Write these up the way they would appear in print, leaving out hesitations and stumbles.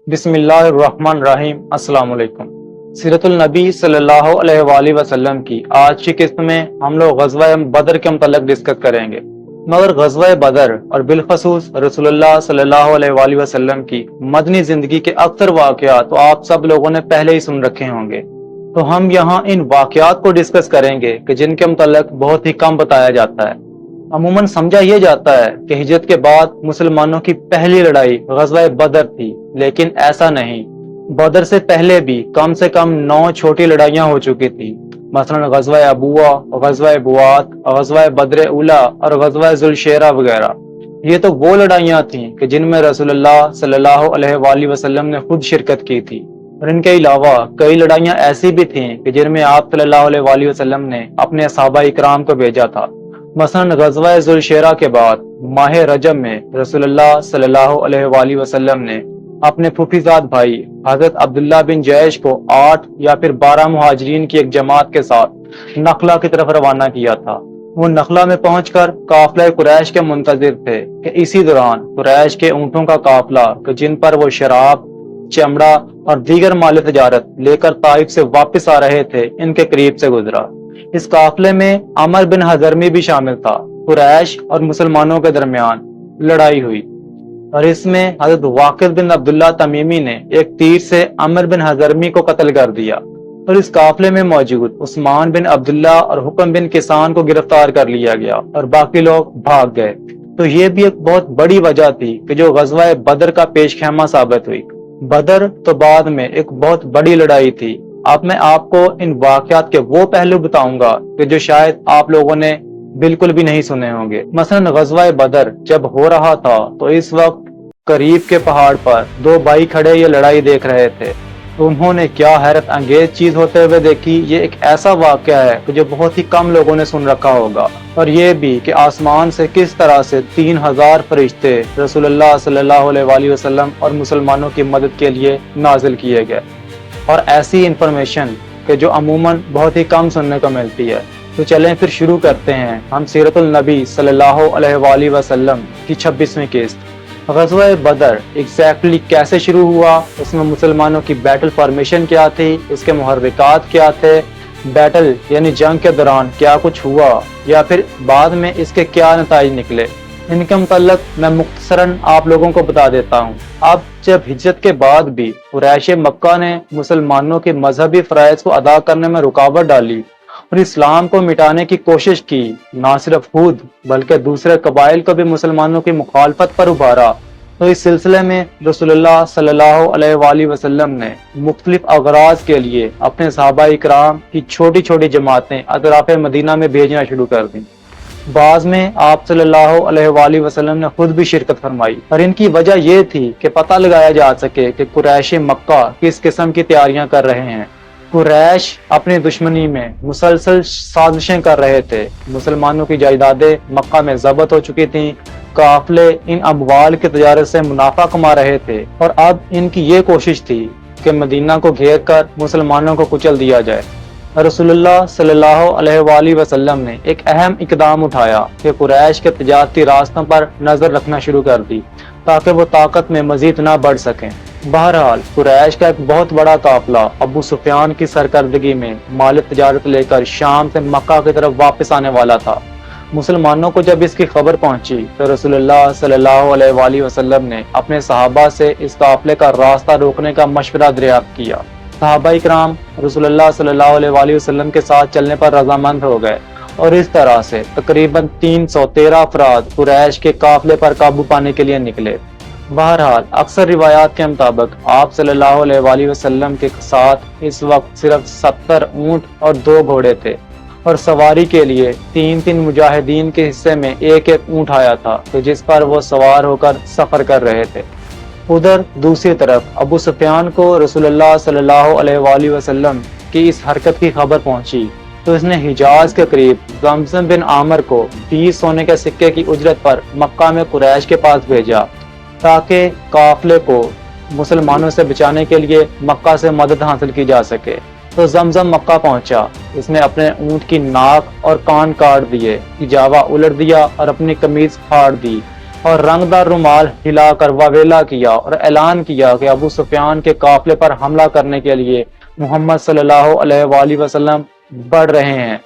بسم اللہ الرحمن الرحیم۔ السلام علیکم۔ سیرت النبی صلی اللہ علیہ وآلہ وسلم کی آج کی قسط میں ہم لوگ غزوہ بدر کے متعلق ڈسکس کریں گے، مگر غزوہ بدر اور بالخصوص رسول اللہ صلی اللہ علیہ وآلہ وسلم کی مدنی زندگی کے اکثر واقعات تو آپ سب لوگوں نے پہلے ہی سن رکھے ہوں گے، تو ہم یہاں ان واقعات کو ڈسکس کریں گے کہ جن کے متعلق بہت ہی کم بتایا جاتا ہے۔ عموماً سمجھا یہ جاتا ہے کہ ہجرت کے بعد مسلمانوں کی پہلی لڑائی غزوہ بدر تھی، لیکن ایسا نہیں۔ بدر سے پہلے بھی کم سے کم 9 چھوٹی لڑائیاں ہو چکی تھی، مثلا غزوہ ابوہ، غزوہ بوات، غزوہ بدر اولا اور غزوہ ذوالشیرہ وغیرہ۔ یہ تو وہ لڑائیاں تھیں کہ جن میں رسول اللہ صلی اللہ علیہ وآلہ وسلم نے خود شرکت کی تھی، اور ان کے علاوہ کئی لڑائیاں ایسی بھی تھیں کہ جن میں آپ صلی اللہ علیہ وآلہ وسلم نے اپنے صحابہ اکرام کو بھیجا تھا۔ مثلا غزوہ ذوالشیرہ کے بعد ماہ رجب میں رسول اللہ صلی اللہ علیہ وآلہ وسلم نے اپنے پھوپھیزاد بھائی حضرت عبداللہ بن جیش کو 8 یا پھر 12 مہاجرین کی ایک جماعت کے ساتھ نخلا کی طرف روانہ کیا تھا۔ وہ نخلا میں پہنچ کر قافلہ قریش کے منتظر تھے کہ اسی دوران قریش کے اونٹوں کا قافلہ کہ جن پر وہ شراب، چمڑا اور دیگر مال تجارت لے کر طائف سے واپس آ رہے تھے، ان کے قریب سے گزرا۔ اس قافلے میں عمر بن حضرمی بھی شامل تھا۔ قریش اور مسلمانوں کے درمیان لڑائی ہوئی اور اس میں حضرت واقد بن عبداللہ تمیمی نے ایک تیر سے عمر بن حضرمی کو قتل کر دیا، اور اس قافلے میں موجود عثمان بن عبداللہ اور حکم بن کسان کو گرفتار کر لیا گیا اور باقی لوگ بھاگ گئے۔ تو یہ بھی ایک بہت بڑی وجہ تھی کہ جو غزوہ بدر کا پیش خیمہ ثابت ہوئی۔ بدر تو بعد میں ایک بہت بڑی لڑائی تھی۔ اب میں آپ کو ان واقعات کے وہ پہلو بتاؤں گا کہ جو شاید آپ لوگوں نے بالکل بھی نہیں سنے ہوں گے۔ مثلا غزوہ بدر جب ہو رہا تھا تو اس وقت قریب کے پہاڑ پر 2 بھائی کھڑے یہ لڑائی دیکھ رہے تھے، تو انہوں نے کیا حیرت انگیز چیز ہوتے ہوئے دیکھی۔ یہ ایک ایسا واقعہ ہے کہ جو بہت ہی کم لوگوں نے سن رکھا ہوگا، اور یہ بھی کہ آسمان سے کس طرح سے 3000 فرشتے رسول اللہ صلی اللہ علیہ وآلہ وسلم اور مسلمانوں کی مدد کے لیے نازل کیے گئے، اور ایسی انفارمیشن کہ جو عموماً بہت ہی کم سننے کو ملتی ہے۔ تو چلیں پھر شروع کرتے ہیں ہم سیرت النبی صلی اللہ علیہ وآلہ وسلم کی 26ویں قسط۔ غزوہ بدر ایگزیکٹلی کیسے شروع ہوا، اس میں مسلمانوں کی بیٹل فارمیشن کیا تھی، اس کے محرکات کیا تھے، بیٹل یعنی جنگ کے دوران کیا کچھ ہوا، یا پھر بعد میں اس کے کیا نتائج نکلے، ان کے متعلق میں مختصراً آپ لوگوں کو بتا دیتا ہوں۔ اب جب ہجرت کے بعد بھی قریش مکہ نے مسلمانوں کے مذہبی فرائض کو ادا کرنے میں رکاوٹ ڈالی اور اسلام کو مٹانے کی کوشش کی، نہ صرف خود بلکہ دوسرے قبائل کو بھی مسلمانوں کی مخالفت پر ابھارا، تو اس سلسلے میں رسول اللہ صلی اللہ علیہ وآلہ وسلم نے مختلف اغراض کے لیے اپنے صحابہ اکرام کی چھوٹی چھوٹی جماعتیں اطراف مدینہ میں بھیجنا شروع کر دیں۔ بعض میں آپ صلی اللہ علیہ وآلہ وسلم نے خود بھی شرکت فرمائی، اور ان کی وجہ یہ تھی کہ پتہ لگایا جا سکے کہ قریش مکہ کس قسم کی تیاریاں کر رہے ہیں۔ قریش اپنی دشمنی میں مسلسل سازشیں کر رہے تھے، مسلمانوں کی جائیدادیں مکہ میں ضبط ہو چکی تھیں، قافلے ان اموال کی تجارت سے منافع کما رہے تھے، اور اب ان کی یہ کوشش تھی کہ مدینہ کو گھیر کر مسلمانوں کو کچل دیا جائے۔ رسول اللہ صلی اللہ علیہ وآلہ وسلم نے ایک اہم اقدام اٹھایا کہ قریش کے تجارتی راستوں پر نظر رکھنا شروع کر دی تاکہ وہ طاقت میں مزید نہ بڑھ سکیں۔ بہرحال قریش کا ایک بہت بڑا قافلہ ابو سفیان کی سرکردگی میں مال تجارت لے کر شام سے مکہ کی طرف واپس آنے والا تھا۔ مسلمانوں کو جب اس کی خبر پہنچی تو رسول اللہ صلی اللہ علیہ وآلہ وسلم نے اپنے صحابہ سے اس قافلے کا راستہ روکنے کا مشورہ دریافت کیا۔ صحابہ اکرام رسول اللہ صلی اللہ علیہ وآلہ وسلم کے ساتھ چلنے پر رضامند ہو گئے، اور اس طرح سے تقریباً 313 افراد قریش کے قافلے پر قابو پانے کے لیے نکلے۔ بہرحال اکثر روایات کے مطابق آپ صلی اللہ علیہ وآلہ وسلم کے ساتھ اس وقت صرف 70 اونٹ اور 2 گھوڑے تھے، اور سواری کے لیے 3 مجاہدین کے حصے میں ایک اونٹ آیا تھا کہ جس پر وہ سوار ہو کر سفر کر رہے تھے۔ ادھر دوسری طرف ابو سفیان کو رسول اللہ صلی اللہ علیہ وآلہ وسلم کی اس حرکت کی خبر پہنچی تو اس نے حجاز کے قریب زمزم بن عامر کو 20 سونے کے سکے کی اجرت پر مکہ میں قریش کے پاس بھیجا تاکہ قافلے کو مسلمانوں سے بچانے کے لیے مکہ سے مدد حاصل کی جا سکے۔ تو زمزم مکہ پہنچا، اس نے اپنے اونٹ کی ناک اور کان کاٹ دیے، جاوا الٹ دیا اور اپنی قمیض پھاڑ دی، اور رنگ دار رومال ہلا کر واویلا کیا اور اعلان کیا کہ ابو سفیان کے قافلے پر حملہ کرنے کے لیے محمد صلی اللہ علیہ وآلہ وسلم بڑھ رہے ہیں،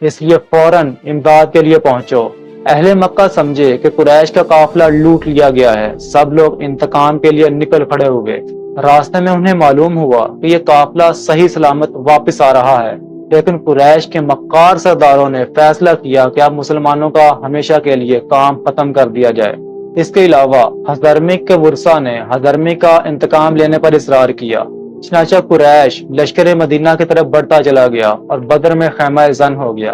اس لیے فوراً امداد کے لیے پہنچو۔ اہل مکہ سمجھے کہ قریش کا قافلہ لوٹ لیا گیا ہے، سب لوگ انتقام کے لیے نکل کھڑے ہوئے۔ راستے میں انہیں معلوم ہوا کہ یہ قافلہ صحیح سلامت واپس آ رہا ہے، لیکن قریش کے مکار سرداروں نے فیصلہ کیا کہ اب مسلمانوں کا ہمیشہ کے لیے کام ختم کر دیا جائے۔ اس کے علاوہ حضرمک کے ورثا نے حضرمک کا انتقام لینے پر اصرار کیا، چنانچہ قریش لشکر مدینہ کی طرف بڑھتا چلا گیا اور بدر میں خیمہ زن ہو گیا۔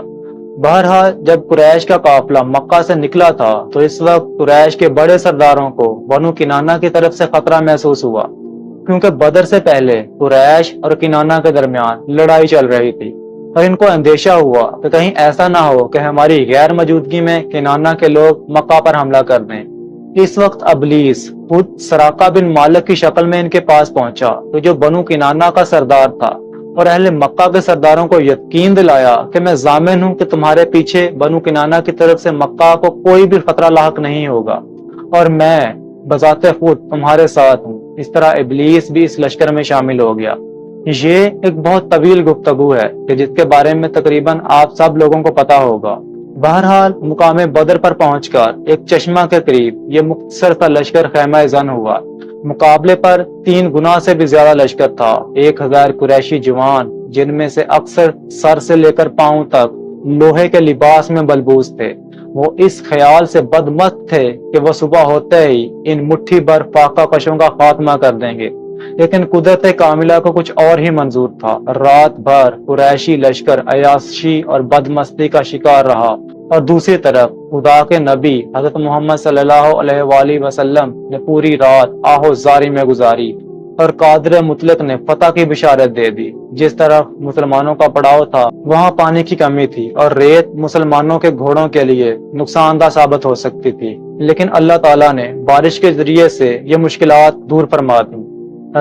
بہرحال جب قریش کا قافلہ مکہ سے نکلا تھا تو اس وقت قریش کے بڑے سرداروں کو بنو کنانہ کی طرف سے خطرہ محسوس ہوا، کیونکہ بدر سے پہلے قریش اور کنانہ کے درمیان لڑائی چل رہی تھی، اور ان کو اندیشہ ہوا کہ کہیں ایسا نہ ہو کہ ہماری غیر موجودگی میں کنانہ کے لوگ مکہ پر حملہ کر دیں۔ اس وقت ابلیس خود سراقہ بن مالک کی شکل میں ان کے پاس پہنچا، تو جو بنو کنانہ کا سردار تھا، اور اہل مکہ کے سرداروں کو یقین دلایا کہ میں ضامن ہوں کہ تمہارے پیچھے بنو کنانہ کی طرف سے مکہ کو کوئی بھی خطرہ لاحق نہیں ہوگا، اور میں بذات خود تمہارے ساتھ ہوں۔ اس طرح ابلیس بھی اس لشکر میں شامل ہو گیا۔ یہ ایک بہت طویل گفتگو ہے کہ جس کے بارے میں تقریباً آپ سب لوگوں کو پتا ہوگا۔ بہرحال مقام بدر پر پہنچ کر ایک چشمہ کے قریب یہ مختصر سا لشکر خیمہ زن ہوا۔ مقابلے پر 3 گنا سے بھی زیادہ لشکر تھا، 1000 قریشی جوان، جن میں سے اکثر سر سے لے کر پاؤں تک لوہے کے لباس میں بلبوس تھے۔ وہ اس خیال سے بدمست تھے کہ وہ صبح ہوتے ہی ان مٹھی بھر فاقہ کشوں کا خاتمہ کر دیں گے، لیکن قدرت کاملہ کو کچھ اور ہی منظور تھا۔ رات بھر قریشی لشکر عیاشی اور بدمستی کا شکار رہا، اور دوسری طرف خدا کے نبی حضرت محمد صلی اللہ علیہ وآلہ وسلم نے پوری رات آہو زاری میں گزاری، اور قادر مطلق نے فتح کی بشارت دے دی۔ جس طرف مسلمانوں کا پڑاؤ تھا وہاں پانی کی کمی تھی، اور ریت مسلمانوں کے گھوڑوں کے لیے نقصان دہ ثابت ہو سکتی تھی، لیکن اللہ تعالیٰ نے بارش کے ذریعے سے یہ مشکلات دور فرما دی۔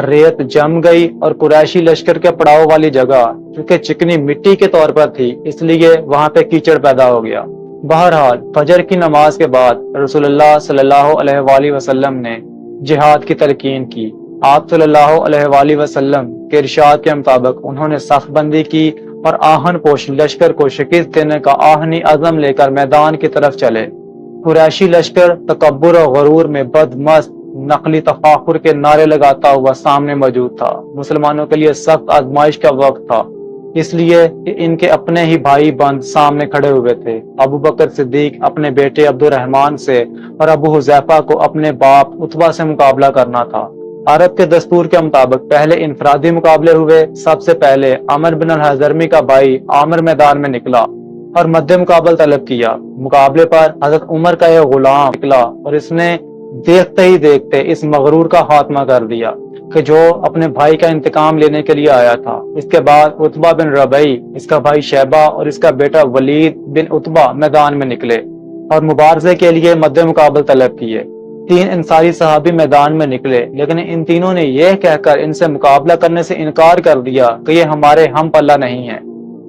ریت جم گئی اور قریشی لشکر کے پڑاؤ والی جگہ چونکہ چکنی مٹی کے طور پر تھی، اس لیے وہاں پہ کیچڑ پیدا ہو گیا۔ بہرحال فجر کی نماز کے بعد رسول اللہ صلی اللہ علیہ وآلہ وسلم نے جہاد کی تلقین کی۔ آپ صلی اللہ علیہ وآلہ وسلم کے ارشاد کے مطابق انہوں نے صف بندی کی اور آہن پوش لشکر کو شکست دینے کا آہنی عزم لے کر میدان کی طرف چلے۔ قریشی لشکر تکبر اور غرور میں بدمست نقلی تفاخر کے نعرے لگاتا ہوا سامنے موجود تھا۔ مسلمانوں کے لیے سخت آزمائش کا وقت تھا، اس لیے کہ ان کے اپنے ہی بھائی بند سامنے کھڑے ہوئے تھے۔ ابو بکر صدیق اپنے بیٹے عبد الرحمن سے اور ابو حذیفہ کو اپنے باپ عتبہ سے مقابلہ کرنا تھا۔ عرب کے دستور کے مطابق پہلے انفرادی مقابلے ہوئے۔ سب سے پہلے عمر بن الحضرمی کا بھائی عامر میدان میں نکلا اور مد مقابل طلب کیا۔ مقابلے پر حضرت عمر کا ایک غلام نکلا اور اس نے دیکھتے ہی دیکھتے اس مغرور کا خاتمہ کر دیا کہ جو اپنے بھائی کا انتقام لینے کے لیے آیا تھا۔ اس کے بعد عتبہ بن ربیع، اس کا بھائی شیبہ اور اس کا بیٹا ولید بن عتبہ میدان میں نکلے اور مبارزے کے لیے مد مقابل طلب کیے۔ 3 انصاری صحابی میدان میں نکلے، لیکن ان تینوں نے یہ کہہ کر ان سے مقابلہ کرنے سے انکار کر دیا کہ یہ ہمارے ہم پلہ نہیں ہے،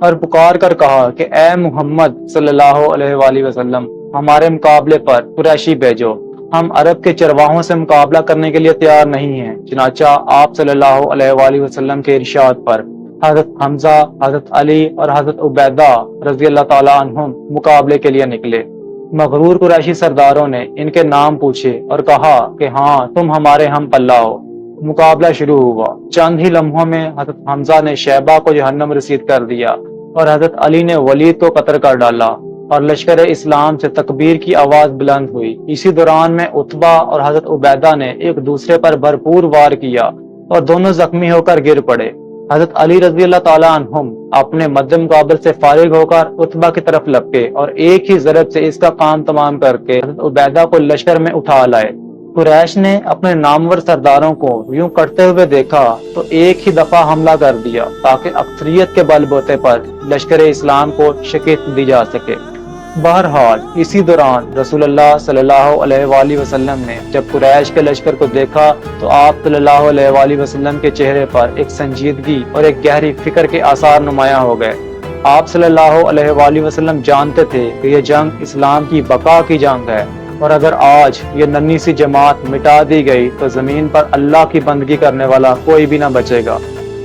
اور پکار کر کہا کہ اے محمد صلی اللہ علیہ وآلہ وسلم، ہمارے مقابلے پر قریشی بھیجو، ہم عرب کے چرواہوں سے مقابلہ کرنے کے لیے تیار نہیں ہیں۔ چنانچہ آپ صلی اللہ علیہ وآلہ وسلم کے ارشاد پر حضرت حمزہ، حضرت علی اور حضرت عبیدہ رضی اللہ تعالیٰ عنہم مقابلے کے لیے نکلے۔ مغرور قریشی سرداروں نے ان کے نام پوچھے اور کہا کہ ہاں تم ہمارے ہم پلہ ہو۔ مقابلہ شروع ہوا۔ چند ہی لمحوں میں حضرت حمزہ نے شیبہ کو جہنم رسید کر دیا اور حضرت علی نے ولید کو قتل کر ڈالا، اور لشکر اسلام سے تکبیر کی آواز بلند ہوئی۔ اسی دوران میں عتبہ اور حضرت عبیدہ نے ایک دوسرے پر بھرپور وار کیا اور دونوں زخمی ہو کر گر پڑے۔ حضرت علی رضی اللہ تعالیٰ عنہم اپنے مد مقابل سے فارغ ہو کر عتبہ کی طرف لپکے اور ایک ہی ضرب سے اس کا کام تمام کر کے حضرت عبیدہ کو لشکر میں اٹھا لائے۔ قریش نے اپنے نامور سرداروں کو یوں کرتے ہوئے دیکھا تو ایک ہی دفعہ حملہ کر دیا تاکہ اکثریت کے بل بوتے پر لشکر اسلام کو شکست دی جا سکے۔ بہرحال اسی دوران رسول اللہ صلی اللہ علیہ وآلہ وسلم نے جب قریش کے لشکر کو دیکھا تو آپ صلی اللہ علیہ وآلہ وسلم کے چہرے پر ایک سنجیدگی اور ایک گہری فکر کے آثار نمایاں ہو گئے۔ آپ صلی اللہ علیہ وآلہ وسلم جانتے تھے کہ یہ جنگ اسلام کی بقا کی جنگ ہے، اور اگر آج یہ ننھی سی جماعت مٹا دی گئی تو زمین پر اللہ کی بندگی کرنے والا کوئی بھی نہ بچے گا۔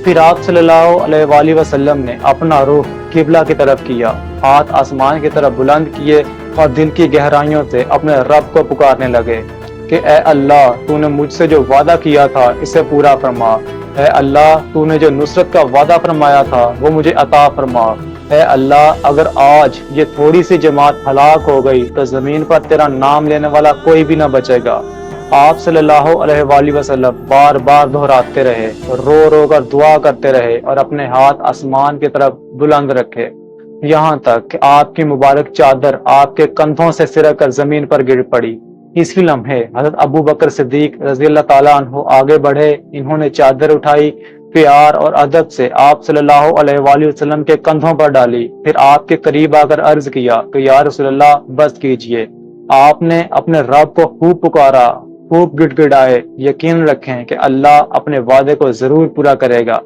پھر آپ صلی اللہ علیہ وآلہ وسلم نے اپنا رخ قبلہ کی طرف کیا، ہاتھ آسمان کی طرف بلند کیے اور دل کی گہرائیوں سے اپنے رب کو پکارنے لگے کہ اے اللہ، تو نے مجھ سے جو وعدہ کیا تھا اسے پورا فرما۔ اے اللہ، تو نے جو نصرت کا وعدہ فرمایا تھا وہ مجھے عطا فرما۔ اے اللہ، اگر آج یہ تھوڑی سی جماعت ہلاک ہو گئی تو زمین پر تیرا نام لینے والا کوئی بھی نہ بچے گا۔ آپ صلی اللہ علیہ وآلہ وسلم بار بار دہراتے رہے، رو رو کر دعا کرتے رہے اور اپنے ہاتھ آسمان کی طرف بلند رکھے، یہاں تک کہ آپ کی مبارک چادر آپ کے کندھوں سے سرک کر زمین پر گر پڑی۔ اسی لمحے حضرت ابو بکر صدیق رضی اللہ تعالیٰ عنہ آگے بڑھے، انہوں نے چادر اٹھائی، پیار اور ادب سے آپ صلی اللہ علیہ وآلہ وسلم کے کندھوں پر ڈالی، پھر آپ کے قریب آ کر عرض کیا کہ یا رسول اللہ بس کیجئے۔ آپ نے اپنے رب کو خوب پکارا، خوب گڑ گڑائے، یقین رکھیں کہ اللہ اپنے وعدے کو ضرور پورا کرے گا۔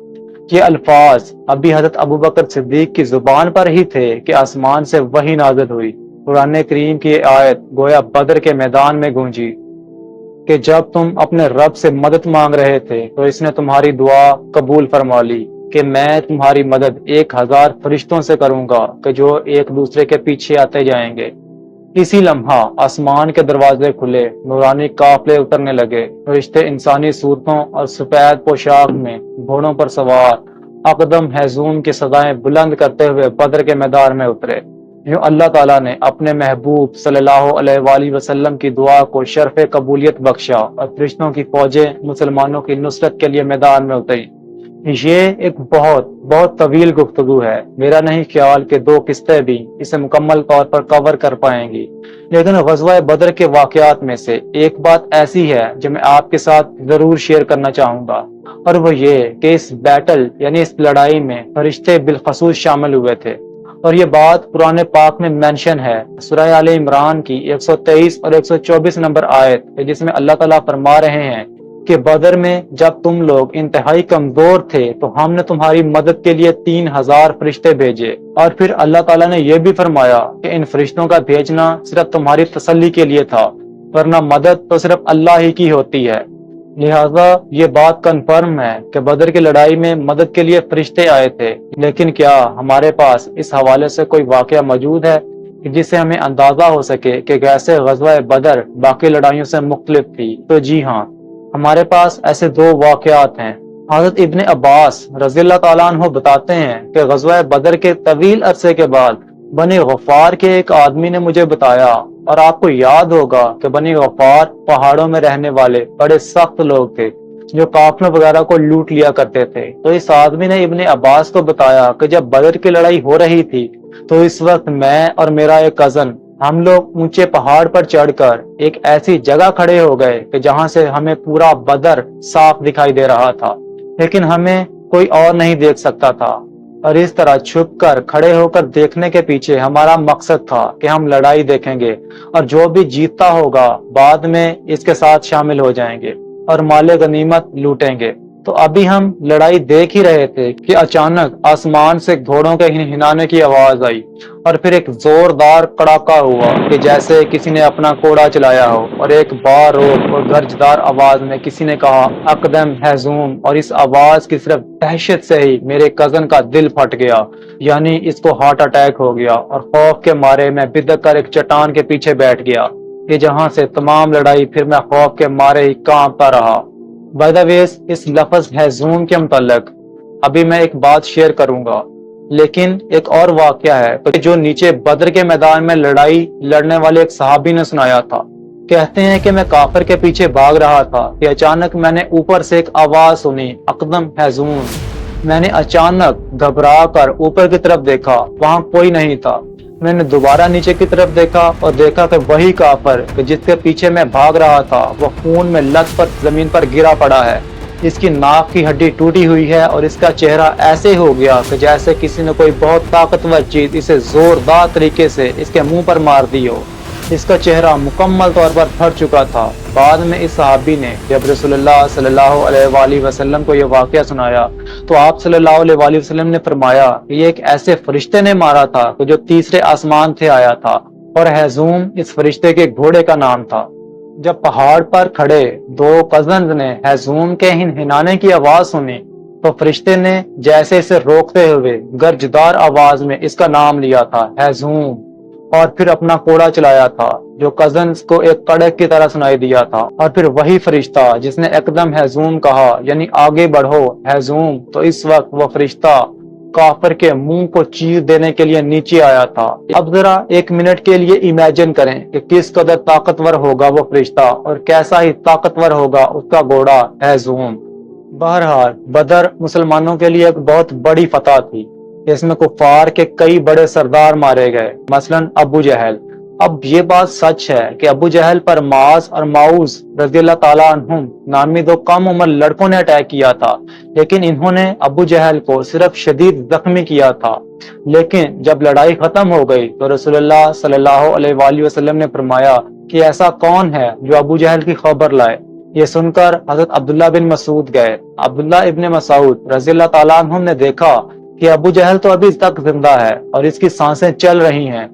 یہ الفاظ ابھی حضرت ابوبکر صدیق کی زبان پر ہی تھے کہ آسمان سے وحی نازل ہوئی۔ قرآن کریم کی آیت گویا بدر کے میدان میں گونجی کہ جب تم اپنے رب سے مدد مانگ رہے تھے تو اس نے تمہاری دعا قبول فرما لی کہ میں تمہاری مدد 1000 فرشتوں سے کروں گا کہ جو ایک دوسرے کے پیچھے آتے جائیں گے۔ اسی لمحہ آسمان کے دروازے کھلے، نورانی قافلے اترنے لگے، فرشتے انسانی صورتوں اور سفید پوشاک میں گھوڑوں پر سوار اقدم ہیزوم کی صدائیں بلند کرتے ہوئے بدر کے میدان میں اترے۔ یوں اللہ تعالیٰ نے اپنے محبوب صلی اللہ علیہ وآلہ وسلم کی دعا کو شرف قبولیت بخشا اور فرشتوں کی فوجیں مسلمانوں کی نصرت کے لیے میدان میں اتری۔ یہ ایک بہت طویل گفتگو ہے، میرا نہیں خیال کہ 2 قسطیں بھی اسے مکمل طور پر کور کر پائیں گی، لیکن غزوہ بدر کے واقعات میں سے ایک بات ایسی ہے جو میں آپ کے ساتھ ضرور شیئر کرنا چاہوں گا، اور وہ یہ کہ اس بیٹل یعنی اس لڑائی میں فرشتے بالخصوص شامل ہوئے تھے، اور یہ بات قرآن پاک میں مینشن ہے سورہ آل عمران کی 123 اور 124 نمبر آیت، جس میں اللہ تعالیٰ فرما رہے ہیں کہ بدر میں جب تم لوگ انتہائی کمزور تھے تو ہم نے تمہاری مدد کے لیے 3000 فرشتے بھیجے، اور پھر اللہ تعالیٰ نے یہ بھی فرمایا کہ ان فرشتوں کا بھیجنا صرف تمہاری تسلی کے لیے تھا، ورنہ مدد تو صرف اللہ ہی کی ہوتی ہے۔ لہذا یہ بات کنفرم ہے کہ بدر کی لڑائی میں مدد کے لیے فرشتے آئے تھے، لیکن کیا ہمارے پاس اس حوالے سے کوئی واقعہ موجود ہے جس سے ہمیں اندازہ ہو سکے کہ کیسے غزوہ بدر باقی لڑائیوں سے مختلف تھی؟ تو جی ہاں، ہمارے پاس ایسے 2 واقعات ہیں۔ حضرت ابن عباس رضی اللہ تعالیٰ عنہ بتاتے ہیں کہ غزوہ بدر کے طویل عرصے کے بعد بنی غفار کے ایک آدمی نے مجھے بتایا، اور آپ کو یاد ہوگا کہ بنی غفار پہاڑوں میں رہنے والے بڑے سخت لوگ تھے جو قافلوں وغیرہ کو لوٹ لیا کرتے تھے۔ تو اس آدمی نے ابن عباس کو بتایا کہ جب بدر کی لڑائی ہو رہی تھی تو اس وقت میں اور میرا ایک کزن ہم لوگ اونچے پہاڑ پر چڑھ کر ایک ایسی جگہ کھڑے ہو گئے کہ جہاں سے ہمیں پورا بدر صاف دکھائی دے رہا تھا، لیکن ہمیں کوئی اور نہیں دیکھ سکتا تھا، اور اس طرح چھپ کر کھڑے ہو کر دیکھنے کے پیچھے ہمارا مقصد تھا کہ ہم لڑائی دیکھیں گے اور جو بھی جیتتا ہوگا بعد میں اس کے ساتھ شامل ہو جائیں گے اور مال غنیمت لوٹیں گے۔ تو ابھی ہم لڑائی دیکھ ہی رہے تھے کہ اچانک آسمان سے گھوڑوں کے ہنہنانے کی آواز آئی، اور پھر ایک زوردار کڑاکا ہوا کہ جیسے کسی نے اپنا کوڑا چلایا ہو، اور ایک باروک اور گرجدار آواز میں کسی نے کہا اقدم ہیزوم، اور اس آواز کی صرف دہشت سے ہی میرے کزن کا دل پھٹ گیا، یعنی اس کو ہارٹ اٹیک ہو گیا، اور خوف کے مارے میں بدک کر ایک چٹان کے پیچھے بیٹھ گیا کہ جہاں سے تمام لڑائی پھر میں خوف کے مارے ہی کانپتا رہا۔ بائی دا ویز، اس لفظ ہیزوم کے متعلق ابھی میں ایک بات شیئر کروں گا، لیکن ایک اور واقعہ ہے جو نیچے بدر کے میدان میں لڑائی لڑنے والے ایک صحابی نے سنایا تھا۔ کہتے ہیں کہ میں کافر کے پیچھے بھاگ رہا تھا کہ اچانک میں نے اوپر سے ایک آواز سنی اقدم ہیزوم۔ میں نے اچانک گھبرا کر اوپر کی طرف دیکھا، وہاں کوئی نہیں تھا۔ میں نے دوبارہ نیچے کی طرف دیکھا اور دیکھا کہ وہی کافر جس کے پیچھے میں بھاگ رہا تھا وہ خون میں لت پت زمین پر گرا پڑا ہے، اس کی ناک کی ہڈی ٹوٹی ہوئی ہے اور اس کا چہرہ ایسے ہو گیا کہ جیسے کسی نے کوئی بہت طاقتور چیز اسے زوردار طریقے سے اس کے منہ پر مار دی ہو۔ اس کا چہرہ مکمل طور پر پھٹ چکا تھا۔ بعد میں اس صحابی نے جب رسول اللہ صلی اللہ علیہ وآلہ وسلم کو یہ واقعہ سنایا تو آپ صلی اللہ علیہ وآلہ وسلم نے فرمایا کہ یہ ایک ایسے فرشتے نے مارا تھا کہ جو تیسرے آسمان سے آیا تھا، اور ہیزوم اس فرشتے کے گھوڑے کا نام تھا۔ جب پہاڑ پر کھڑے دو کزنز نے ہیزوم کے ہنہنانے کی آواز سنی تو فرشتے نے جیسے اسے روکتے ہوئے گرجدار آواز میں اس کا نام لیا تھا، ہیزوم، اور پھر اپنا کوڑا چلایا تھا جو کزنز کو ایک کڑک کی طرح سنائی دیا تھا۔ اور پھر وہی فرشتہ جس نے اقدم ہیزوم کہا، یعنی آگے بڑھو ہیزوم، تو اس وقت وہ فرشتہ کافر کے منہ کو چیر دینے کے لیے نیچے آیا تھا۔ اب ذرا ایک منٹ کے لیے امیجن کریں کہ کس قدر طاقتور ہوگا وہ فرشتہ اور کیسا ہی طاقتور ہوگا اس کا گھوڑا ہیزوم۔ بہرحال بدر مسلمانوں کے لیے ایک بہت بڑی فتح تھی۔ اس میں کفار کے کئی بڑے سردار مارے گئے، مثلا ابو جہل۔ اب یہ بات سچ ہے کہ ابو جہل پر معاذ اور معوذ رضی اللہ تعالیٰ عنہم نامی دو کم عمر لڑکوں نے اٹیک کیا تھا، لیکن انہوں نے ابو جہل کو صرف شدید زخمی کیا تھا۔ لیکن جب لڑائی ختم ہو گئی تو رسول اللہ صلی اللہ علیہ وآلہ وسلم نے فرمایا کہ ایسا کون ہے جو ابو جہل کی خبر لائے۔ یہ سن کر حضرت عبداللہ بن مسعود گئے۔ عبداللہ ابن مسعود رضی اللہ تعالیٰ عنہم نے دیکھا کہ ابو جہل تو ابھی تک زندہ ہے اور اس کی سانسیں چل رہی ہیں،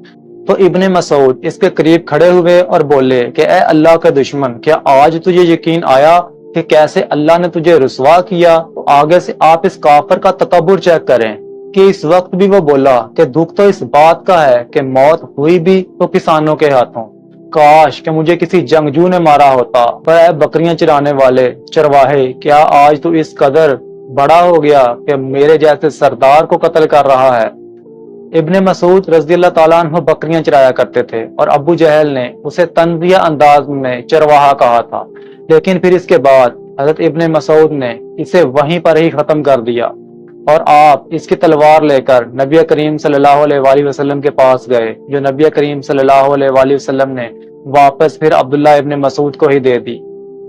تو ابن مسعود اس کے قریب کھڑے ہوئے اور بولے کہ اے اللہ کے دشمن، کیا آج تجھے یقین آیا کہ کیسے اللہ نے تجھے رسوا کیا؟ تو آگے سے آپ اس کافر کا تکبر چیک کریں کہ اس وقت بھی وہ بولا کہ دکھ تو اس بات کا ہے کہ موت ہوئی بھی تو کسانوں کے ہاتھوں، کاش کہ مجھے کسی جنگجو نے مارا ہوتا۔ پر اے بکریاں چرانے والے چرواہے، کیا آج تو اس قدر بڑا ہو گیا کہ میرے جیسے سردار کو قتل کر رہا ہے؟ ابن مسعود رضی اللہ تعالیٰ عنہ بکریاں چرایا کرتے تھے اور ابو جہل نے اسے تنزیہ انداز میں چرواہا کہا تھا، لیکن پھر اس کے بعد حضرت ابن مسعود نے اسے وہیں پر ہی ختم کر دیا اور آپ اس کی تلوار لے کر نبی کریم صلی اللہ علیہ وآلہ وسلم کے پاس گئے، جو نبی کریم صلی اللہ علیہ وآلہ وسلم نے واپس پھر عبداللہ ابن مسعود کو ہی دے دی۔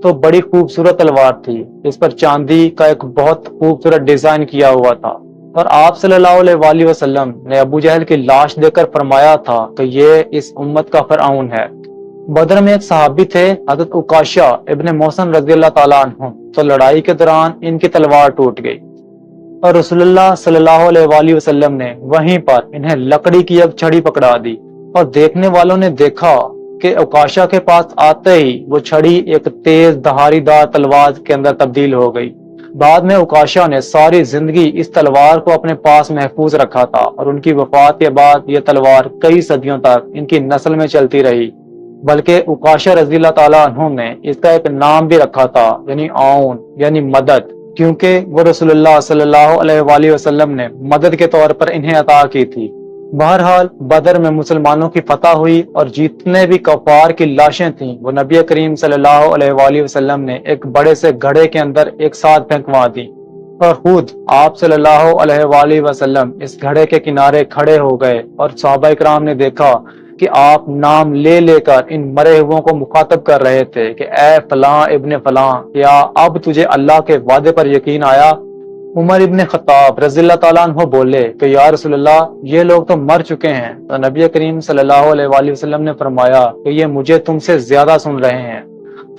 تو بڑی خوبصورت تلوار تھی، اس پر چاندی کا ایک بہت خوبصورت ڈیزائن کیا ہوا تھا، اور آپ صلی اللہ علیہ وآلہ وسلم نے ابو جہل کی لاش دے کر فرمایا تھا کہ یہ اس امت کا فرعون ہے۔ بدر میں ایک صحابی تھے حضرت عکاشہ ابن محسن رضی اللہ تعالیٰ عنہ، تو لڑائی کے دوران ان کی تلوار ٹوٹ گئی اور رسول اللہ صلی اللہ علیہ وآلہ وسلم نے وہیں پر انہیں لکڑی کی ایک چھڑی پکڑا دی، اور دیکھنے والوں نے دیکھا کہ عکاشہ کے پاس آتے ہی وہ چھڑی ایک تیز دھاری دار تلوار کے اندر تبدیل ہو گئی۔ بعد میں عکاشہ نے ساری زندگی اس تلوار کو اپنے پاس محفوظ رکھا تھا، اور ان کی وفات کے بعد یہ تلوار کئی صدیوں تک ان کی نسل میں چلتی رہی، بلکہ عکاشہ رضی اللہ تعالیٰ عنہ نے اس کا ایک نام بھی رکھا تھا، یعنی عون، یعنی مدد، کیونکہ وہ رسول اللہ صلی اللہ علیہ وآلہ وسلم نے مدد کے طور پر انہیں عطا کی تھی۔ بہرحال بدر میں مسلمانوں کی فتح ہوئی اور جتنے بھی کفار کی لاشیں تھیں وہ نبی کریم صلی اللہ علیہ وآلہ وسلم نے ایک بڑے سے گھڑے کے اندر ایک ساتھ پھینکوا دی، اور خود آپ صلی اللہ علیہ وآلہ وسلم اس گھڑے کے کنارے کھڑے ہو گئے، اور صحابہ کرام نے دیکھا کہ آپ نام لے لے کر ان مرے ہوئوں کو مخاطب کر رہے تھے کہ اے فلاں ابن فلاں، کیا اب تجھے اللہ کے وعدے پر یقین آیا؟ عمر ابن خطاب رضی اللہ تعالیٰ عنہ بولے کہ یا رسول اللہ، یہ لوگ تو مر چکے ہیں۔ تو نبی کریم صلی اللہ علیہ وآلہ وسلم نے فرمایا کہ یہ مجھے تم سے زیادہ سن رہے ہیں،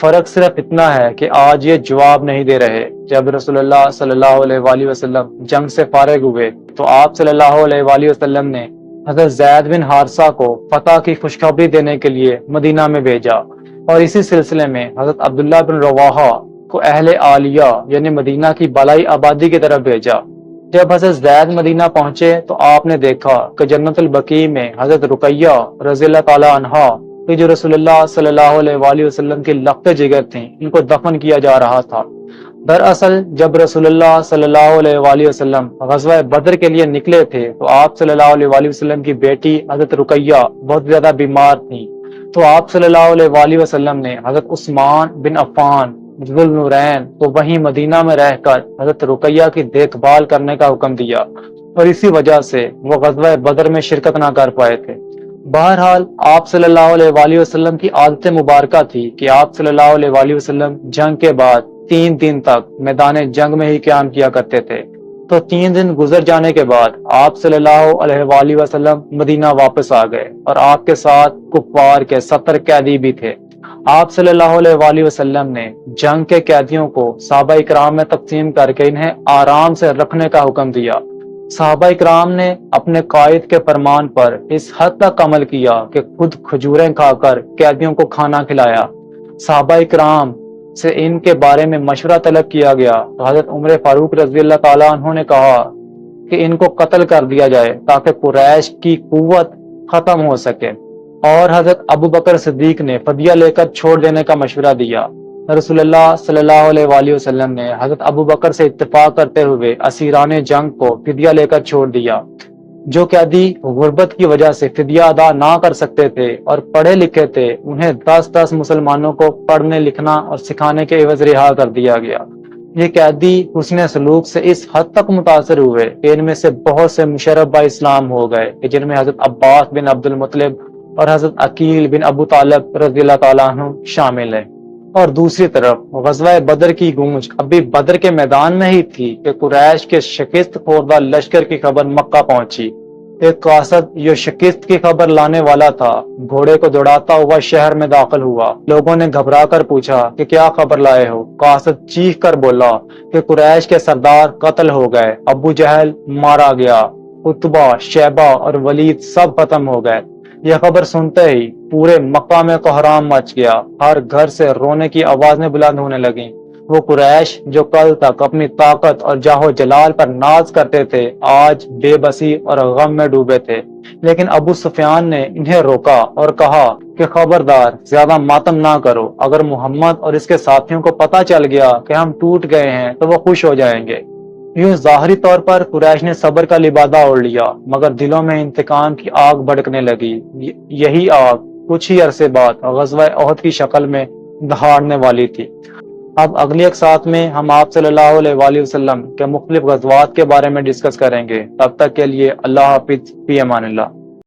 فرق صرف اتنا ہے کہ آج یہ جواب نہیں دے رہے۔ جب رسول اللہ صلی اللہ علیہ وآلہ وسلم جنگ سے فارغ ہوئے تو آپ صلی اللہ علیہ وآلہ وسلم نے حضرت زید بن حارثہ کو فتح کی خوشخبری دینے کے لیے مدینہ میں بھیجا، اور اسی سلسلے میں حضرت عبداللہ بن رواحہ کو اہل عالیہ یعنی مدینہ کی بالائی آبادی کی طرف بھیجا۔ جب حضرت زید مدینہ پہنچے تو آپ نے دیکھا کہ جنت البقیع میں حضرت رقیہ رضی اللہ تعالی عنہا کہ جو رسول اللہ صلی اللہ علیہ وآلہ وسلم کی لخت جگر تھیں، ان کو دفن کیا جا رہا تھا۔ دراصل جب رسول اللہ صلی اللہ علیہ وآلہ وسلم غزوہ بدر کے لیے نکلے تھے تو آپ صلی اللہ علیہ وآلہ وسلم کی بیٹی حضرت رقیہ بہت زیادہ بیمار تھیں، تو آپ صلی اللہ علیہ وآلہ وسلم نے حضرت عثمان بن عفان ذو النورین کو وہیں مدینہ میں رہ کر حضرت رقیہ کی دیکھ بھال کرنے کا حکم دیا، اور اسی وجہ سے وہ غزوہ بدر میں شرکت نہ کر پائے تھے۔ بہرحال آپ صلی اللہ علیہ وآلہ وسلم کی عادت مبارکہ تھی کہ آپ صلی اللہ علیہ وآلہ وسلم جنگ کے بعد 3 دن تک میدان جنگ میں ہی قیام کیا کرتے تھے۔ تو 3 دن گزر جانے کے بعد آپ صلی اللہ علیہ وآلہ وسلم مدینہ واپس آ گئے، اور آپ کے ساتھ کفار کے 70 قیدی بھی تھے۔ آپ صلی اللہ علیہ وآلہ وسلم نے جنگ کے قیدیوں کو صحابہ کرام میں تقسیم کر کے انہیں آرام سے رکھنے کا حکم دیا۔ صحابہ کرام نے اپنے قائد کے فرمان پر اس حد تک عمل کیا کہ خود کھجوریں کھا کر قیدیوں کو کھانا کھلایا۔ صحابہ کرام سے ان کے بارے میں مشورہ طلب کیا گیا تو حضرت عمر فاروق رضی اللہ تعالیٰ عنہ نے کہا کہ ان کو قتل کر دیا جائے تاکہ قریش کی قوت ختم ہو سکے، اور حضرت ابو بکر صدیق نے فدیہ لے کر چھوڑ دینے کا مشورہ دیا۔ رسول اللہ صلی اللہ علیہ وآلہ وسلم نے حضرت ابو بکر سے اتفاق کرتے ہوئے اسیران جنگ کو فدیہ لے کر چھوڑ دیا۔ جو قیدی غربت کی وجہ سے فدیہ ادا نہ کر سکتے تھے اور پڑھے لکھے تھے، انہیں 10 مسلمانوں کو پڑھنے لکھنا اور سکھانے کے عوض رہا کر دیا گیا۔ یہ قیدی حسن سلوک سے اس حد تک متاثر ہوئے کہ ان میں سے بہت سے مشرف با اسلام ہو گئے، کہ جن میں حضرت عباس بن عبد المطلب اور حضرت عقیل بن ابو طالب رضی اللہ تعالیٰ عنہ شامل ہیں۔ اور دوسری طرف غزوہ بدر کی گونج ابھی بدر کے میدان میں ہی تھی کہ قریش کے شکست خوردہ لشکر کی خبر مکہ پہنچی۔ ایک قاصد جو شکست کی خبر لانے والا تھا گھوڑے کو دوڑاتا ہوا شہر میں داخل ہوا۔ لوگوں نے گھبرا کر پوچھا کہ کیا خبر لائے ہو؟ قاصد چیخ کر بولا کہ قریش کے سردار قتل ہو گئے، ابو جہل مارا گیا، عتبہ، شیبہ اور ولید سب ختم ہو گئے۔ یہ خبر سنتے ہی پورے مکہ میں کوہرام مچ گیا، ہر گھر سے رونے کی آوازیں بلند ہونے لگیں۔ وہ قریش جو کل تک اپنی طاقت اور جاہ و جلال پر ناز کرتے تھے، آج بے بسی اور غم میں ڈوبے تھے۔ لیکن ابو سفیان نے انہیں روکا اور کہا کہ خبردار، زیادہ ماتم نہ کرو، اگر محمد اور اس کے ساتھیوں کو پتہ چل گیا کہ ہم ٹوٹ گئے ہیں تو وہ خوش ہو جائیں گے۔ یوں ظاہری طور پر قریش نے صبر کا لبادہ اوڑھ لیا، مگر دلوں میں انتقام کی آگ بھڑکنے لگی۔ یہی آگ کچھ ہی عرصے بعد غزوہ احد کی شکل میں دہاڑنے والی تھی۔ اب اگلی اقساط میں ہم آپ صلی اللہ علیہ وآلہ وسلم کے مختلف غزوات کے بارے میں ڈسکس کریں گے۔ تب تک کے لیے اللہ حافظ، فی امان اللہ۔